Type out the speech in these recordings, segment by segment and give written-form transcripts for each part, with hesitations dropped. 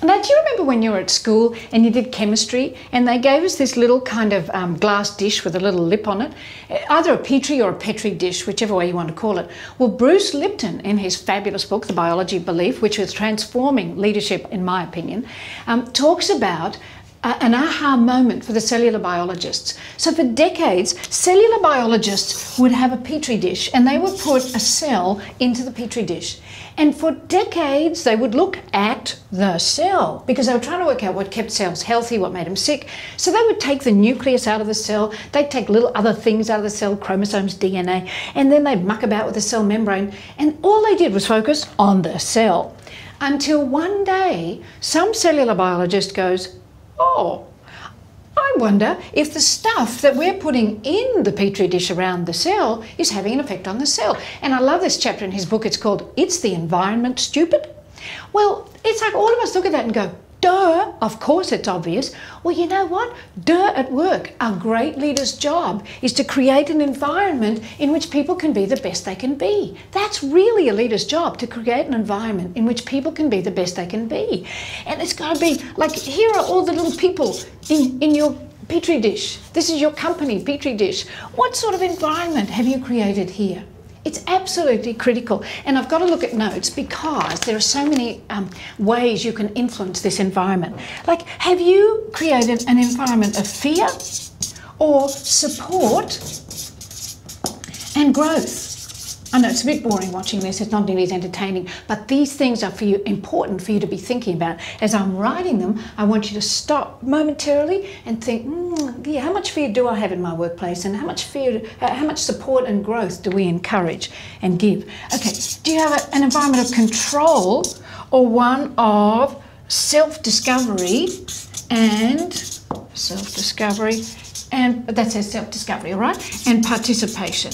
Now, do you remember when you were at school and you did chemistry and they gave us this little kind of glass dish with a little lip on it, either a Petri or a Petri dish, whichever way you want to call it? Well, Bruce Lipton, in his fabulous book, The Biology of Belief, which was transforming leadership, in my opinion, talks about an aha moment for the cellular biologists. So for decades, cellular biologists would have a Petri dish and they would put a cell into the Petri dish. And for decades, they would look at the cell because they were trying to work out what kept cells healthy, what made them sick. So they would take the nucleus out of the cell, they'd take little other things out of the cell, chromosomes, DNA, and then they'd muck about with the cell membrane. And all they did was focus on the cell. Until one day, some cellular biologist goes, oh, I wonder if the stuff that we're putting in the Petri dish around the cell is having an effect on the cell. And I love this chapter in his book. It's called, It's the Environment Stupid? Well, it's like all of us look at that and go, duh, of course it's obvious. Well, you know what? Duh at work. A great leader's job is to create an environment in which people can be the best they can be. That's really a leader's job, to create an environment in which people can be the best they can be. And it's got to be like, here are all the little people in your Petri dish. This is your company Petri dish. What sort of environment have you created here? It's absolutely critical. And I've got to look at notes because there are so many ways you can influence this environment. Like, have you created an environment of fear or support and growth? I know it's a bit boring watching this, it's not nearly as entertaining, but these things are important for you to be thinking about. As I'm writing them, I want you to stop momentarily and think, yeah, how much fear do I have in my workplace, and how much support and growth do we encourage and give? Okay, do you have an environment of control or one of self-discovery and that says self-discovery, all right? And participation.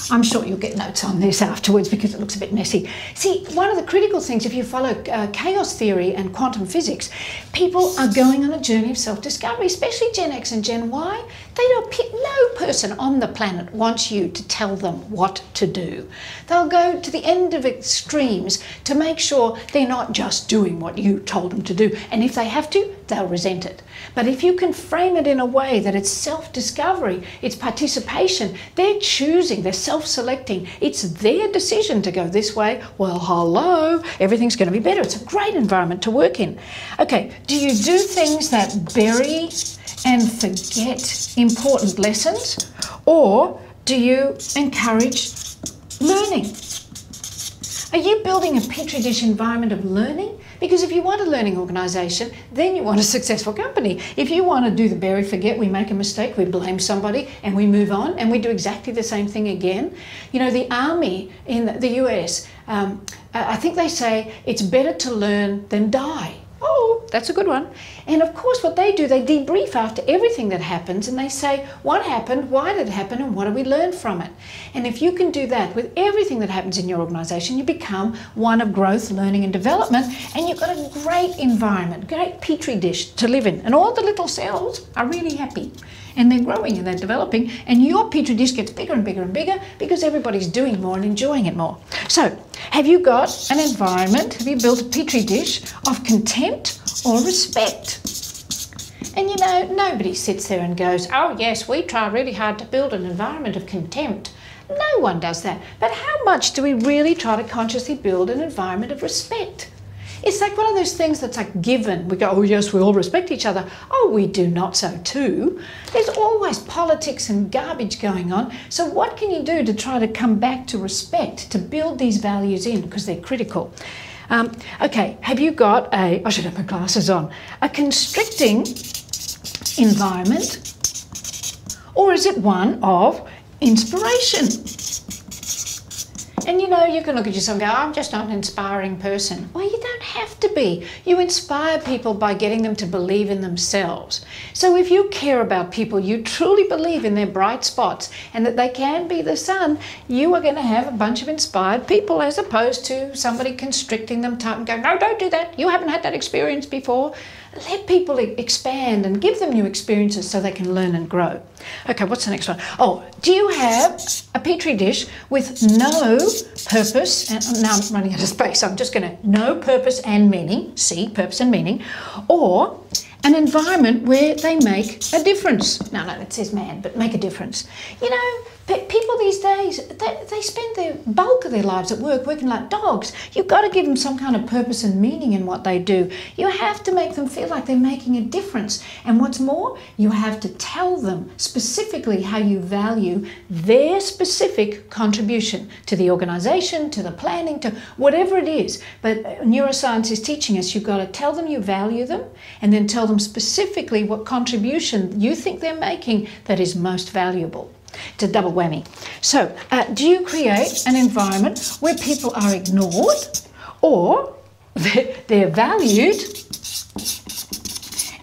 I'm sure you'll get notes on this afterwards because it looks a bit messy. See, one of the critical things, if you follow chaos theory and quantum physics, people are going on a journey of self-discovery, especially Gen X and Gen Y. No person on the planet wants you to tell them what to do. They'll go to the end of extremes to make sure they're not just doing what you told them to do. And if they have to, they'll resent it. But if you can frame it in a way that it's self-discovery, it's participation, they're choosing, they're self-selecting, it's their decision to go this way, well, hello, everything's going to be better. It's a great environment to work in. Okay, do you do things that bury and forget important lessons, or do you encourage learning? Are you building a Petri dish environment of learning? Because if you want a learning organisation, then you want a successful company. If you want to do the bury, forget, we make a mistake, we blame somebody and we move on and we do exactly the same thing again. You know, the army in the US, I think they say it's better to learn than die. Oh, that's a good one. And of course what they do, they debrief after everything that happens and they say, what happened, why did it happen, and what do we learn from it? And if you can do that with everything that happens in your organisation, you become one of growth, learning and development, and you've got a great environment, great petri dish to live in. And all the little cells are really happy and they're growing and they're developing, and your petri dish gets bigger and bigger and bigger because everybody's doing more and enjoying it more. So, have you got an environment, have you built a petri dish of contempt or respect? And you know, nobody sits there and goes, oh yes, we try really hard to build an environment of contempt. No one does that. But how much do we really try to consciously build an environment of respect? It's like one of those things that's like given. We go, oh yes, we all respect each other. Oh, we do not so too. There's always politics and garbage going on. So what can you do to try to come back to respect, to build these values in, because they're critical? Okay, have you got I should have my glasses on, a constricting environment, or is it one of inspiration? And you know, you can look at yourself and go, I'm just not an inspiring person. Well, you don't have to be. You inspire people by getting them to believe in themselves. So if you care about people, you truly believe in their bright spots and that they can be the sun, you are going to have a bunch of inspired people, as opposed to somebody constricting them and going, no, don't do that. You haven't had that experience before. let people expand and give them new experiences so they can learn and grow. Okay, what's the next one? Oh, do you have a petri dish with no purpose? And now I'm running out of space. So I'm just going to no purpose and meaning. See, purpose and meaning. Or an environment where they make a difference. No, it says man, but make a difference. You know, people these days, they spend the bulk of their lives at work working like dogs. You've got to give them some kind of purpose and meaning in what they do. You have to make them feel like they're making a difference. And what's more, you have to tell them specifically how you value their specific contribution to the organisation, to the planning, to whatever it is. But neuroscience is teaching us you've got to tell them you value them and then tell them specifically what contribution you think they're making that is most valuable. It's a double whammy. So, do you create an environment where people are ignored or they're valued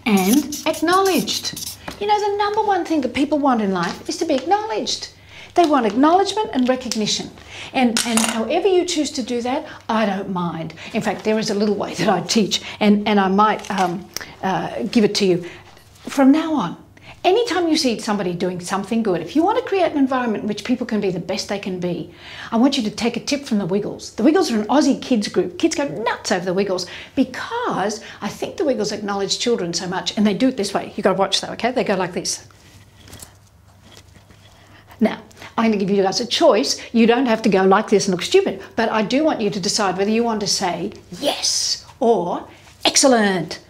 and acknowledged? You know, the number one thing that people want in life is to be acknowledged. They want acknowledgement and recognition. And however you choose to do that, I don't mind. In fact, there is a little way that I teach, and I might give it to you. From now on, anytime you see somebody doing something good, if you want to create an environment in which people can be the best they can be, I want you to take a tip from the Wiggles. The Wiggles are an Aussie kids group. Kids go nuts over the Wiggles because I think the Wiggles acknowledge children so much, and they do it this way. You've got to watch though, okay? They go like this. Now, I'm going to give you guys a choice. You don't have to go like this and look stupid, but I do want you to decide whether you want to say yes or excellent.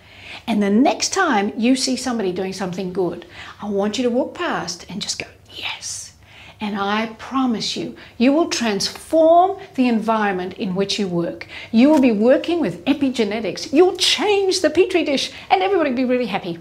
And the next time you see somebody doing something good, I want you to walk past and just go, yes. And I promise you, you will transform the environment in which you work. You will be working with epigenetics. You'll change the petri dish and everybody will be really happy.